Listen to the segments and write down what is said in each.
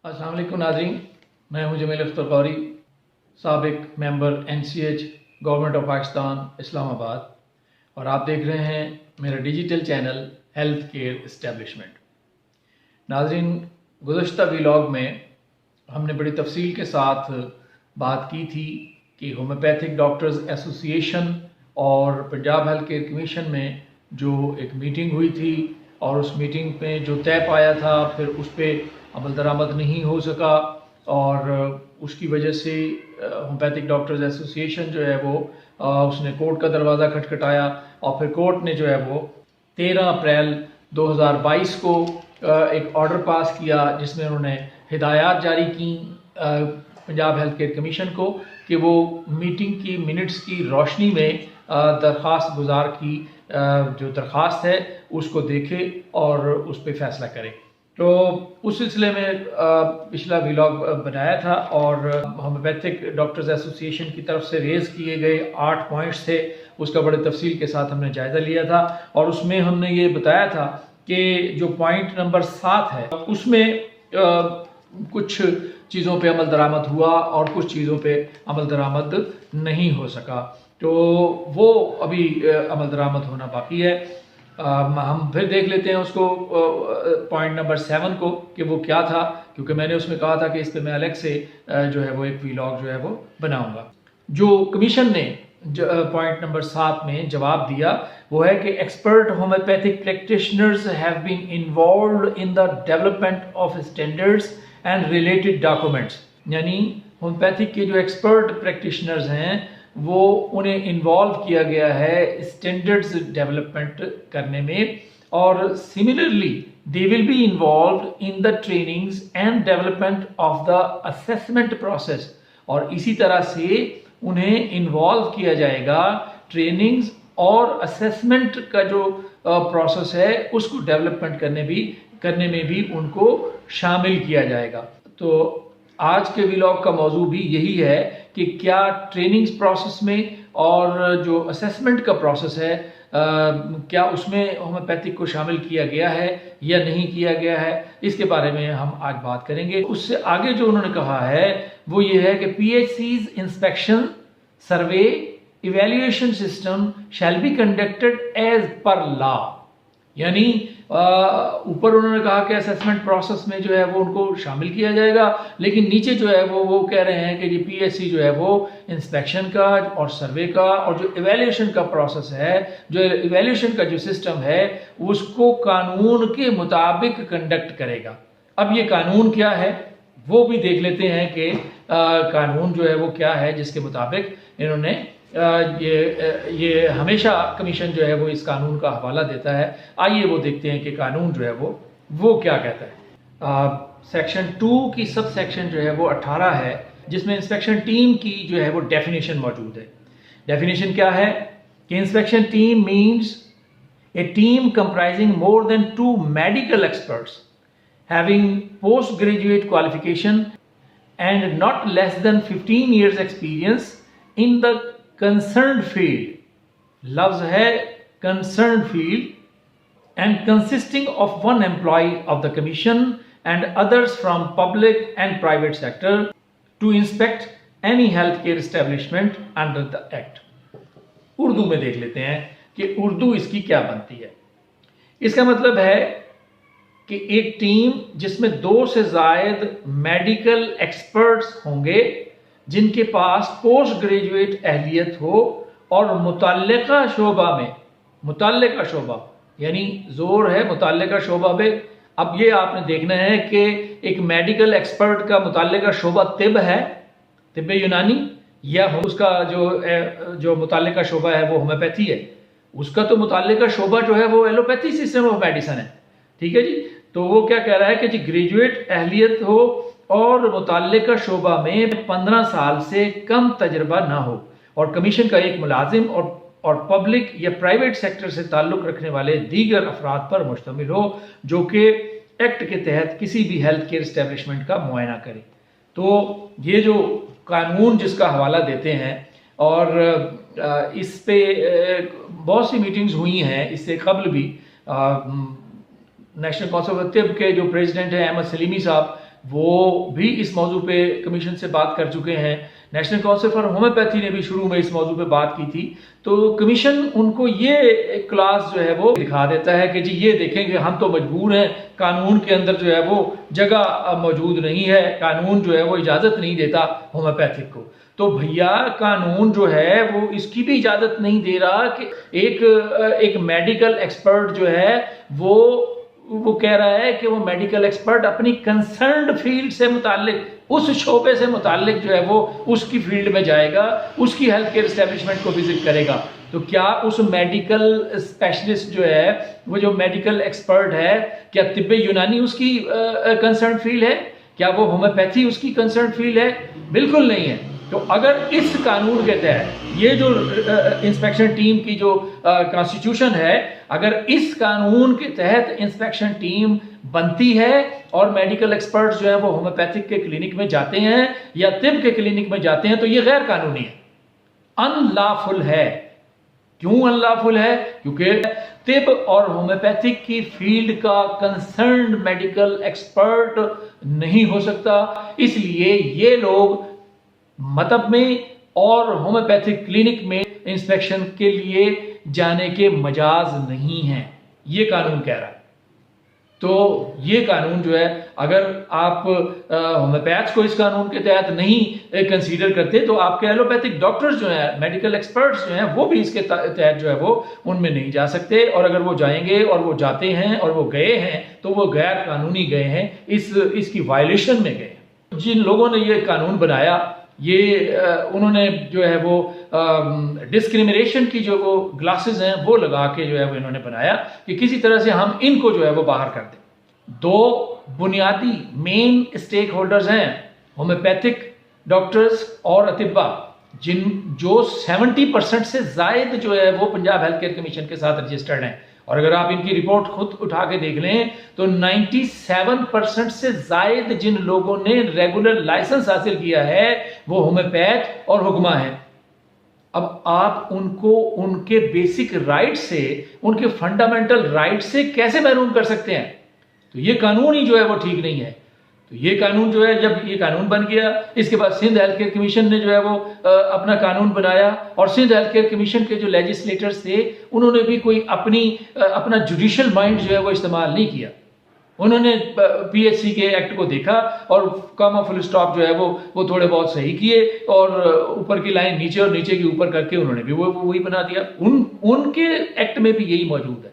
अस्सलाम वालेकुम नाज़रीन, मैं हूं जमील अख्तर कौरी, साबिक member NCH government of Pakistan Islamabad, और आप देख रहे हैं मेरा digital channel health care establishment. नाज़रीन, गुज़श्ता व्लॉग में हमने बड़ी तफसील के साथ बात की थी कि होम्योपैथिक डॉक्टर्स एसोसिएशन और पंजाब हेल्थ केयर कमीशन में जो एक मीटिंग हुई थी और उस मीटिंग में जो तय पाया था फिर उस पर अमल दरामद नहीं हो सका, और उसकी वजह से होम्योपैथिक डॉक्टर्स एसोसिएशन जो है वो उसने कोर्ट का दरवाज़ा खटखटाया और फिर कोर्ट ने जो है वो 13 अप्रैल 2022 को एक ऑर्डर पास किया जिसमें उन्होंने हिदायत जारी की पंजाब हेल्थ केयर कमीशन को कि वो मीटिंग की मिनट्स की रोशनी में दरख्वास्त गुजार की जो दरख्वास्त है उसको देखे और उस पर फैसला करे। तो उस सिलसिले में पिछला व्लॉग बनाया था और होम्योपैथिक डॉक्टर्स एसोसिएशन की तरफ से रेज़ किए गए 8 पॉइंट्स थे, उसका बड़े तफसील के साथ हमने जायज़ा लिया था और उसमें हमने ये बताया था कि जो पॉइंट नंबर 7 है उसमें कुछ चीज़ों पे अमल दरामद हुआ और कुछ चीज़ों पे अमल दरामद नहीं हो सका, तो वो अभी अमल दरामद होना बाकी है। हम फिर देख लेते हैं उसको पॉइंट नंबर 7 को कि वो क्या था, क्योंकि मैंने उसमें कहा था कि इस पर मैं अलग से जो है वो एक व्लॉग जो है वो बनाऊंगा। जो कमीशन ने पॉइंट नंबर 7 में जवाब दिया वो है कि expert homeopathic practitioners have been involved in the development of standards and related documents, यानी होम्योपैथिक के जो एक्सपर्ट प्रैक्टिशनर्स हैं वो उन्हें इन्वॉल्व किया गया है स्टैंडर्ड्स डेवलपमेंट करने में, और similarly they will be involved in the trainings and development of the assessment process, और इसी तरह से उन्हें इन्वॉल्व किया जाएगा ट्रेनिंग्स और असेसमेंट का जो प्रोसेस है उसको डेवलपमेंट करने में भी उनको शामिल किया जाएगा। तो आज के व्लॉग का मौजू भी यही है कि क्या ट्रेनिंग्स प्रोसेस में और जो असेसमेंट का प्रोसेस है क्या उसमें होम्योपैथिक को शामिल किया गया है या नहीं किया गया है, इसके बारे में हम आज बात करेंगे। उससे आगे जो उन्होंने कहा है वो ये है कि PHC's inspection survey evaluation system shall be conducted as per law, यानी ऊपर उन्होंने कहा कि असेसमेंट प्रोसेस में जो है वो उनको शामिल किया जाएगा, लेकिन नीचे जो है वो कह रहे हैं कि जी PHC जो है वो इंस्पेक्शन का और सर्वे का और जो इवेल्युएशन का प्रोसेस है, जो इवेल्युएशन का जो सिस्टम है उसको कानून के मुताबिक कंडक्ट करेगा। अब ये कानून क्या है वो भी देख लेते हैं कि कानून जो है वो क्या है जिसके मुताबिक इन्होंने ये हमेशा कमीशन जो है वो इस कानून का हवाला देता है। आइए वो देखते हैं कि कानून जो है वो क्या कहता है। सेक्शन 2 की सब सेक्शन जो है वो 18 है, जिसमें इंस्पेक्शन टीम की जो है वो डेफिनेशन मौजूद है। डेफिनेशन क्या है कि inspection team means a team comprising more than 2 medical experts having post graduate qualification and not less than 15 years experience in the concerned field, लफ्ज है concerned field, and consisting of 1 employ of the commission and others from public and private sector to inspect any health care establishment under the act. Urdu में देख लेते हैं कि उर्दू इसकी क्या बनती है। इसका मतलब है कि एक टीम जिसमें 2 से ज़ायद मेडिकल एक्सपर्ट्स होंगे जिनके पास पोस्ट ग्रेजुएट अहलियत हो और मुतल्लिका शोबा में, मुतल्लिका शोबा यानी जोर है मुतल्लिका शोबा में। अब ये आपने देखना है कि एक मेडिकल एक्सपर्ट का मुतल्लिका शोबा तिब है, तिब यूनानी, या उसका जो मुतल्लिका शोबा है वो होम्योपैथी है, उसका तो मुतल्लिका शोबा जो है वो एलोपैथी सिस्टम ऑफ मेडिसिन है। ठीक है जी, तो वो क्या कह रहा है कि जी ग्रेजुएट अहलियत हो और मुतल्लिका शोबा में 15 साल से कम तजर्बा ना हो और कमीशन का एक मुलाजिम और पब्लिक या प्राइवेट सेक्टर से ताल्लुक़ रखने वाले दीगर अफराद पर मुश्तमिल हो जो कि एक्ट के तहत किसी भी हेल्थ केयर एस्टेब्लिशमेंट का मुआयना करे। तो ये जो कानून जिसका हवाला देते हैं और इस पे बहुत सी मीटिंग्स हुई हैं इससे कबल भी। नेशनल काउंसिल ऑफ तिब के जो प्रेसिडेंट हैं अहमद सलीमी साहब, वो भी इस मौजू पे कमीशन से बात कर चुके हैं। नेशनल काउंसिल फॉर होम्योपैथी ने भी शुरू में इस मौजू पे बात की थी। तो कमीशन उनको ये क्लास जो है वो दिखा देता है कि जी ये देखेंगे हम तो मजबूर हैं, कानून के अंदर जो है वो जगह मौजूद नहीं है, कानून जो है वो इजाज़त नहीं देता होम्योपैथिक को। तो भैया कानून जो है वो इसकी भी इजाज़त नहीं दे रहा कि एक मेडिकल एक्सपर्ट जो है वो कह रहा है कि वो मेडिकल एक्सपर्ट अपनी कंसर्न्ड फील्ड से मुताल्लिक, उस शोबे से मुताल्लिक जो है वो उसकी फील्ड में जाएगा, उसकी हेल्थ केयर एस्टेब्लिशमेंट को विजिट करेगा। तो क्या उस मेडिकल स्पेशलिस्ट जो है, वो जो मेडिकल एक्सपर्ट है, क्या तिब्बे यूनानी उसकी कंसर्न फील्ड है? क्या वो होम्योपैथी उसकी कंसर्न फील्ड है? बिल्कुल नहीं है। तो अगर इस कानून के तहत ये जो इंस्पेक्शन टीम की जो कॉन्स्टिट्यूशन है, अगर इस कानून के तहत इंस्पेक्शन टीम बनती है और मेडिकल एक्सपर्ट्स जो है वो होम्योपैथिक के क्लिनिक में जाते हैं या तिब के क्लिनिक में जाते हैं, तो ये गैर कानूनी है, अनलॉफुल है। क्यों अनलॉफुल है? क्योंकि तिब और होम्योपैथिक की फील्ड का कंसर्न्ड मेडिकल एक्सपर्ट नहीं हो सकता। इसलिए ये लोग मतब में और होम्योपैथिक क्लिनिक में इंस्पेक्शन के लिए जाने के मजाज नहीं हैं, ये कानून कह रहा है। तो ये कानून जो है, अगर आप होम्योपैथ्स को इस कानून के तहत नहीं कंसीडर करते, तो आपके एलोपैथिक डॉक्टर्स जो हैं, मेडिकल एक्सपर्ट्स जो हैं, वो भी इसके तहत जो है वो उनमें नहीं जा सकते। और अगर वो जाएंगे और वो जाते हैं और वो गए हैं, तो वो गैर कानूनी गए हैं, इसकी वायलेशन में गए। जिन लोगों ने ये कानून बनाया, ये उन्होंने जो है वो डिस्क्रिमिनेशन की जो वो ग्लासेस हैं वो लगा के जो है वो इन्होंने बनाया कि किसी तरह से हम इनको जो है वो बाहर कर दें। दो बुनियादी मेन स्टेक होल्डर्स हैं, होम्योपैथिक डॉक्टर्स और अतिब्बा, जो 70% से जायद जो है वो पंजाब हेल्थ केयर कमीशन के साथ रजिस्टर्ड हैं। और अगर आप इनकी रिपोर्ट खुद उठा के देख लें तो 97% से जायद जिन लोगों ने रेगुलर लाइसेंस हासिल किया है वो होम्योपैथ और हुक्मा है। अब आप उनको उनके बेसिक राइट से, उनके फंडामेंटल राइट से कैसे महरूम कर सकते हैं? तो ये कानून ही जो है वो ठीक नहीं है। तो ये कानून जो है, जब ये कानून बन गया, इसके बाद सिंध हेल्थ केयर कमीशन ने जो है वो अपना कानून बनाया। और सिंध हेल्थ केयर कमीशन के जो लेजिस्लेटर्स थे, उन्होंने भी कोई अपना जुडिशियल माइंड जो है वो इस्तेमाल नहीं किया। उन्होंने पीएचसी के एक्ट को देखा और कॉमा फुल स्टॉप जो है वो थोड़े बहुत सही किए और ऊपर की लाइन नीचे और नीचे की ऊपर करके उन्होंने भी वही बना दिया। उनके एक्ट में भी यही मौजूद है।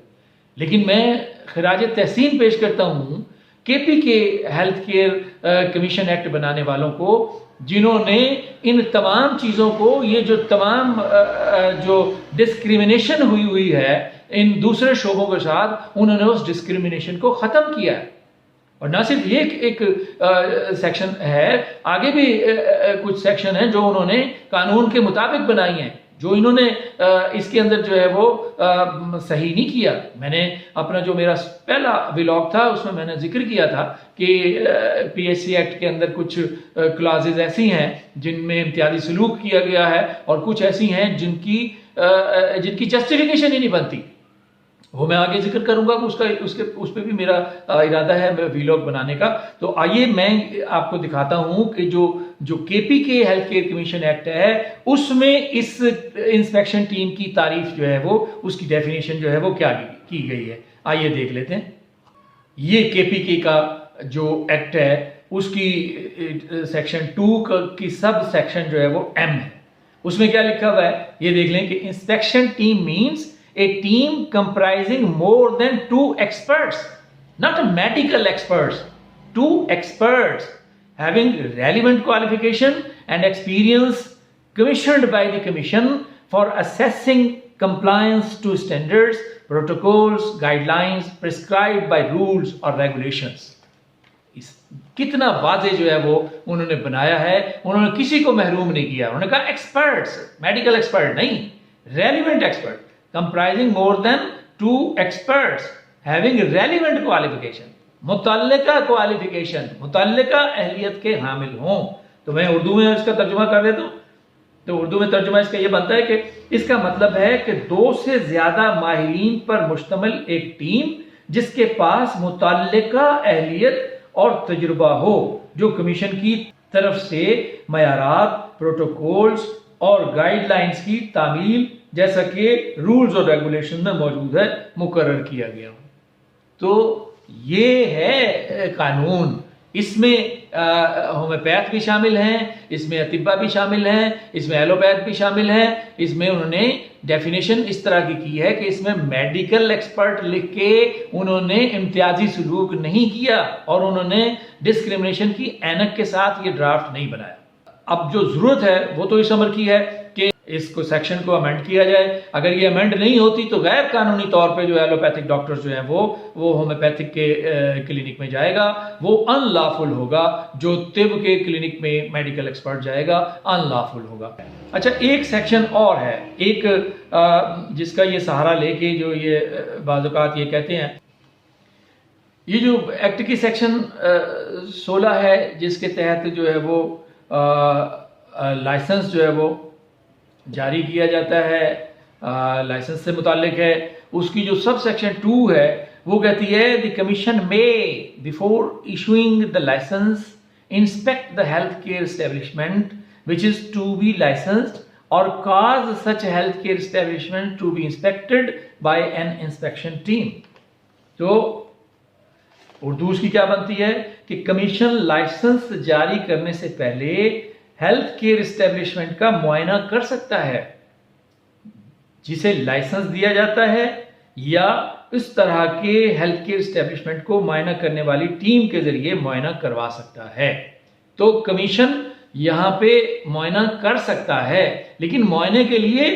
लेकिन मैं खराज तहसीन पेश करता हूँ केपी के हेल्थ केयर कमीशन एक्ट बनाने वालों को, जिन्होंने इन तमाम चीज़ों को, ये जो तमाम जो डिस्क्रिमिनेशन हुई है इन दूसरे शोबों के साथ, उन्होंने उस डिस्क्रिमिनेशन को ख़त्म किया है। और ना सिर्फ ये एक सेक्शन है, आगे भी कुछ सेक्शन हैं जो उन्होंने कानून के मुताबिक बनाई हैं, जो इन्होंने इसके अंदर जो है वो सही नहीं किया। मैंने अपना जो मेरा पहला व्लॉग था उसमें मैंने जिक्र किया था कि पीएचसी एक्ट के अंदर कुछ क्लॉजेज ऐसी हैं जिनमें इम्तियाजी सलूक किया गया है और कुछ ऐसी हैं जिनकी जस्टिफिकेशन ही नहीं बनती। वो मैं आगे जिक्र करूंगा, उस पर भी मेरा इरादा है व्लॉग बनाने का। तो आइए मैं आपको दिखाता हूं कि जो केपी के हेल्थ केयर कमीशन एक्ट है उसमें इस इंस्पेक्शन टीम की तारीफ जो है वो, उसकी डेफिनेशन जो है वो क्या की गई है। आइए देख लेते हैं। ये केपी का जो एक्ट है उसकी सेक्शन 2 की सब सेक्शन जो है वो एम है। उसमें क्या लिखा हुआ है ये देख लें कि inspection team means a team comprising more than 2 experts, not a medical experts, 2 experts having relevant qualification and experience commissioned by the commission for assessing compliance to standards, protocols, guidelines prescribed by rules or regulations. कितना वाज़े जो है वो उन्होंने बनाया है, उन्होंने किसी को महरूम नहीं किया। उन्होंने कहा एक्सपर्ट्स, मेडिकल एक्सपर्ट नहीं, relevant expert, comprising more than 2 experts having relevant qualification, मुतल्लिका क्वालिफिकेशन, मुतल्लिका अहलियत के हामिल हों। तो मैं उर्दू में इसका तर्जुमा कर देता हूँ। तो उर्दू में तर्जुमा इसका ये बनता है कि इसका मतलब है कि 2 से ज़्यादा माहिरीन पर मुश्तमिल एक टीम जिसके पास मुतल्लिका अहलियत और तजुर्बा हो, जो कमीशन की तरफ से मयारात, प्रोटोकॉल्स और गाइडलाइंस की तामील जैसा कि रूल्स और रेगुलेशन में मौजूद है मुकर्रर किया गया। तो ये है कानून। इसमें होम्योपैथ भी शामिल हैं, इसमें अतिब्बा भी शामिल हैं, इसमें एलोपैथ भी शामिल हैं। इसमें उन्होंने डेफिनेशन इस तरह की है कि इसमें मेडिकल एक्सपर्ट लिख के उन्होंने इम्तियाजी सलूक नहीं किया और उन्होंने डिस्क्रिमिनेशन की ऐनक के साथ ये ड्राफ्ट नहीं बनाया। अब जो जरूरत है वो तो इस अमर की है कि इसको सेक्शन को अमेंड किया जाए। अगर ये अमेंड नहीं होती तो गैर कानूनी तौर पे जो एलोपैथिक डॉक्टर्स जो हैं वो होम्योपैथिक के क्लिनिक में जाएगा, वो अनलॉफुल होगा। जो तिब के क्लिनिक में मेडिकल एक्सपर्ट जाएगा अनलॉफुल होगा। अच्छा, एक सेक्शन और है, एक जिसका ये सहारा लेके जो ये बाज़ ये कहते हैं, ये जो एक्ट की सेक्शन 16 है जिसके तहत जो है वो लाइसेंस जो है वो जारी किया जाता है, लाइसेंस से मुतालिक है। उसकी जो सब सेक्शन 2 है वो कहती है the commission may before issuing the license inspect the health care establishment which is to be licensed और cause such healthcare establishment to be inspected by an inspection team। तो उर्दू उसकी क्या बनती है कि कमीशन लाइसेंस जारी करने से पहले हेल्थ केयर एस्टेब्लिशमेंट का मुआयना कर सकता है जिसे लाइसेंस दिया जाता है, या इस तरह के हेल्थ केयर एस्टेब्लिशमेंट को मुआयना करने वाली टीम के जरिए मुआयना करवा सकता है। तो कमीशन यहां पे मुआयना कर सकता है, लेकिन मुआयने के लिए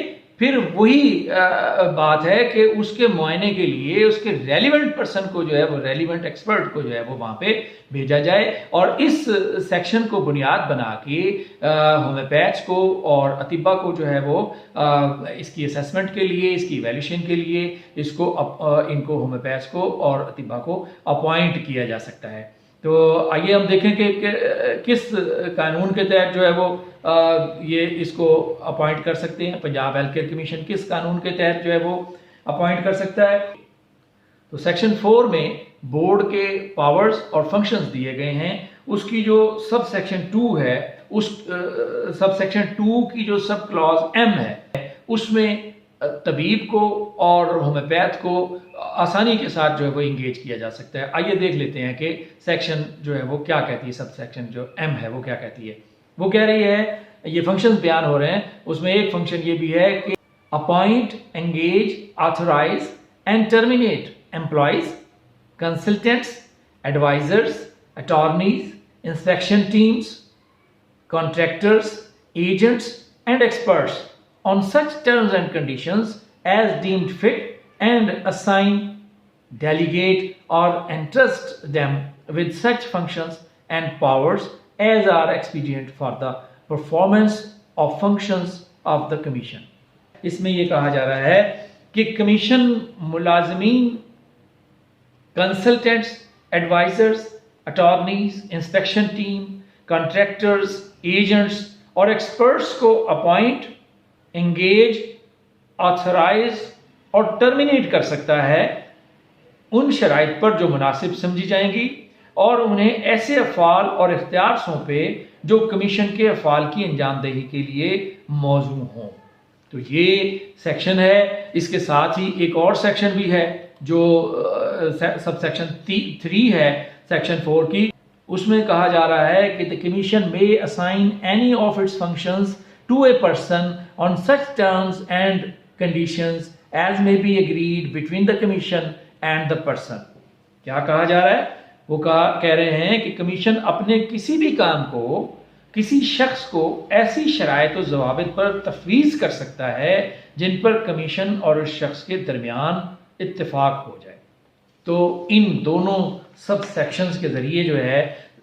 फिर वही बात है कि उसके मुआयने के लिए उसके रेलिवेंट पर्सन को जो है वो रेलिवेंट एक्सपर्ट को जो है वो वहां पे भेजा जाए। और इस सेक्शन को बुनियाद बना के होम्योपैथ्स को और अतिब्बा को जो है वो इसकी असेसमेंट के लिए, इसकी इवैल्यूएशन के लिए इनको होम्योपैथ्स को और अतिब्बा को अपॉइंट किया जा सकता है। तो आइए हम देखें कि किस कानून के तहत जो है वो ये इसको अपॉइंट कर सकते हैं। पंजाब हेल्थ केयर कमीशन किस कानून के तहत जो है वो अपॉइंट कर सकता है। तो सेक्शन 4 में बोर्ड के पावर्स और फंक्शंस दिए गए हैं। उसकी जो सब सेक्शन 2 है, उस सब सेक्शन 2 की जो सब क्लॉज M है, उसमें तबीब को और होम्योपैथ को आसानी के साथ जो है वो इंगेज किया जा सकता है। आइए देख लेते हैं कि सेक्शन जो है वो क्या कहती है, सब सेक्शन जो M है वो क्या कहती है। वो कह रही है, ये फंक्शंस बयान हो रहे हैं, उसमें एक फंक्शन ये भी है कि appoint, engage, authorise and terminate employees, consultants, advisers, attorneys, inspection teams, contractors, agents and experts on such terms and conditions as deemed fit and assign, delegate or entrust them with such functions and powers as are expedient for the performance of functions of the commission। इसमें यह कहा जा रहा है कि commission मुलाजमीन, consultants, advisers, attorneys, inspection team, contractors, agents और experts को अपॉइंट, एंगेज, ऑथराइज और टर्मिनेट कर सकता है उन शराइत पर जो मुनासिब समझी जाएंगी, और उन्हें ऐसे अफ़आल और इख्तियार सौंपे जो कमीशन के अफ़आल की अंजामदही के लिए मौजू हों। तो ये सेक्शन है। इसके साथ ही एक और सेक्शन भी है जो सब सेक्शन 3 है सेक्शन 4 की। उसमें कहा जा रहा है कि the commission may assign any of its functions to a person on such terms and conditions as may be agreed between the commission and the person। क्या कहा जा रहा है? वो कह रहे हैं कि कमीशन अपने किसी भी काम को किसी शख्स को ऐसी शराइत और ज़वाबित पर तफवीज़ कर सकता है जिन पर कमीशन और उस शख्स के दरमियान इत्तेफाक हो जाए। तो इन दोनों सब सेक्शंस के ज़रिए जो है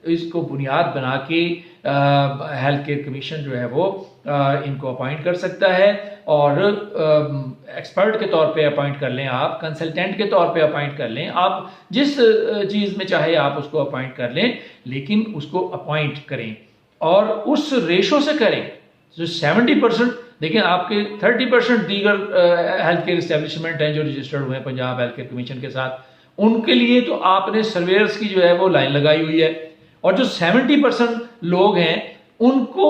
इसको बुनियाद बना के हेल्थ केयर कमीशन जो है वो इनको अपॉइंट कर सकता है, और एक्सपर्ट के तौर पे अपॉइंट कर लें, आप कंसल्टेंट के तौर पे अपॉइंट कर लें, आप जिस चीज़ में चाहे आप उसको अपॉइंट कर लें, लेकिन उसको अपॉइंट करें और उस रेशो से करें जो 70%। देखिए, आपके 30% दीगर हेल्थ केयर इस्टेब्लिशमेंट हैं जो रजिस्टर्ड हुए हैं पंजाब हेल्थ केयर कमीशन के साथ, उनके लिए तो आपने सर्वेयर्स की जो है वो लाइन लगाई हुई है, और जो 70% लोग हैं उनको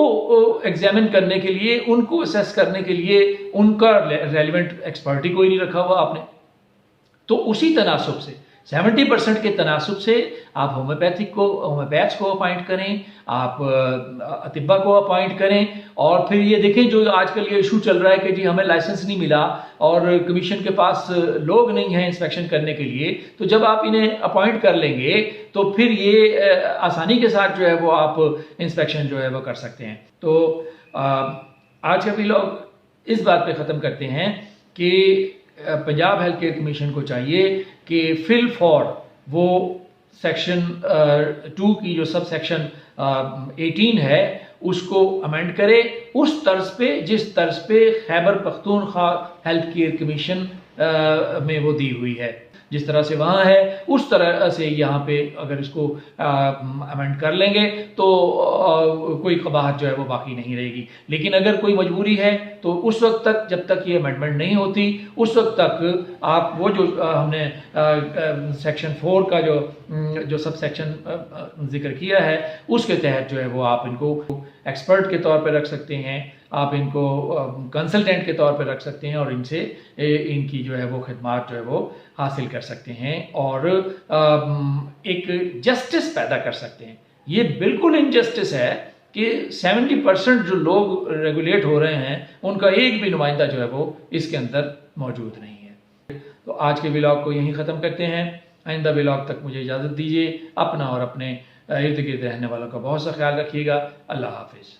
एग्जामिन करने के लिए, उनको असेस करने के लिए उनका रेलिवेंट एक्सपर्ट ही कोई नहीं रखा हुआ आपने। तो उसी तनासुब से 70% के तनासुब से आप होम्योपैथ्स को अपॉइंट करें, आप अतिब्बा को अपॉइंट करें। और फिर ये देखें जो आजकल ये इशू चल रहा है कि जी हमें लाइसेंस नहीं मिला और कमीशन के पास लोग नहीं हैं इंस्पेक्शन करने के लिए, तो जब आप इन्हें अपॉइंट कर लेंगे तो फिर ये आसानी के साथ जो है वो आप इंस्पेक्शन जो है वो कर सकते हैं। तो आज का व्लॉग इस बात पे ख़त्म करते हैं कि पंजाब हेल्थ केयर कमीशन को चाहिए कि फिल फॉर वो सेक्शन 2 की जो सब सेक्शन 18 है उसको अमेंड करे उस तर्ज पे जिस तर्ज पे Khyber Pakhtunkhwa health care commission में वो दी हुई है। जिस तरह से वहाँ है उस तरह से यहाँ पे अगर इसको अमेंड कर लेंगे तो कोई कबाहत जो है वो बाकी नहीं रहेगी। लेकिन अगर कोई मजबूरी है तो उस वक्त तक, जब तक ये अमेंडमेंट नहीं होती, उस वक्त तक आप वो जो हमने सेक्शन 4 का जो सब सेक्शन जिक्र किया है उसके तहत जो है वो आप इनको एक्सपर्ट के तौर पर रख सकते हैं, आप इनको कंसल्टेंट के तौर पर रख सकते हैं और इनसे इनकी जो है वो खिदमात जो है वो हासिल कर सकते हैं और एक जस्टिस पैदा कर सकते हैं। ये बिल्कुल इनजस्टिस है कि 70% जो लोग रेगुलेट हो रहे हैं उनका एक भी नुमाइंदा जो है वो इसके अंदर मौजूद नहीं है। तो आज के व्लॉग को यहीं ख़त्म करते हैं। आइंदा व्लॉग तक मुझे इजाज़त दीजिए। अपना और अपने इर्द गिर्द रहने वालों का बहुत सा ख्याल रखिएगा। अल्लाह हाफिज़।